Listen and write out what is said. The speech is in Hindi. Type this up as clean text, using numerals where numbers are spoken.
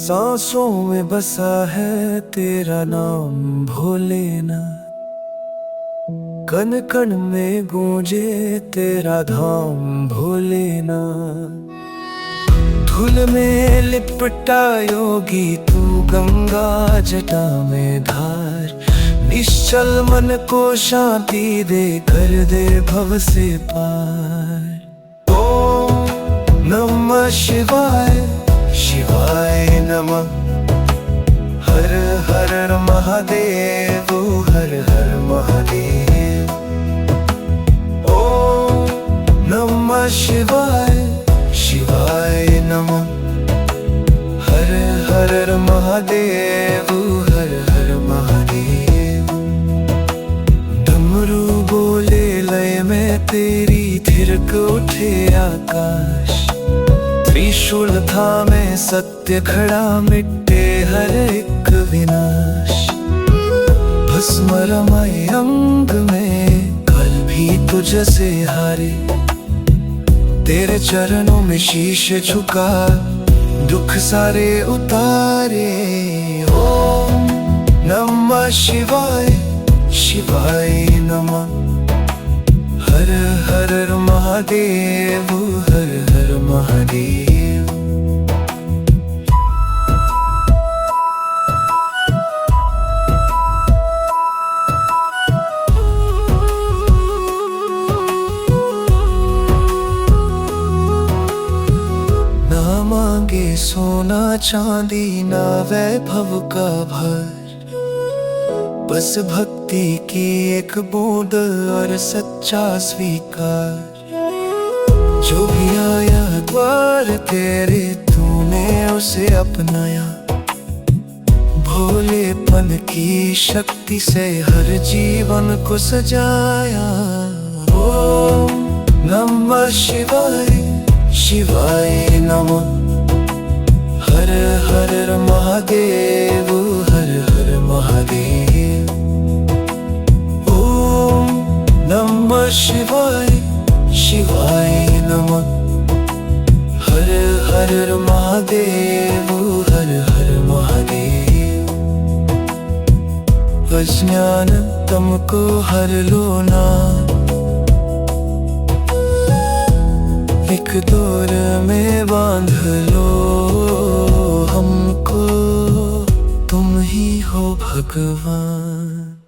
सांसों में बसा है तेरा नाम भोलेनाथ, कण कण में गूंजे तेरा धाम भोलेनाथ। धूल में लिपटा योगी तू गंगा जटा में धार, निश्चल मन को शांति दे कर दे भव से पार। ओम नमः शिवाय, शिवाय नमः। हर हर महादेव, हर हर महादेव। ओम नमः शिवाय, शिवाय नमः। हर हर महादेव, हर हर महादेव। डमरू बोले लय में तेरी थिरक उठे आकाश, त्रिशूल थामे सत्य खड़ा मिटे हर एक विनाश। भस्म रमाए अंग में कल भी तुझसे हारे, तेरे चरणों में शीश झुका दुख सारे उतारे। ओम नमः शिवाय, शिवाय नमः। हर हर महादेव, हर हर महादेव। ना मांगे सोना चांदी ना वैभव का भर, बस भक्ति की एक बूंद और सच्चा स्वीकार। जो भी आया द्वार तेरे तूने उसे अपनाया, भोलेपन की शक्ति से हर जीवन को सजाया। ओम नमः शिवाय, शिवाय नमः। हर हर महादेव, हर हर महादेव। ओम नमः शिवाय, शिवाय नमः। हर हर महादेव, हर हर महादेव। अज्ञान तुमको हर लो ना, एक डोर में बांध लो हमको, तुम ही हो भगवान।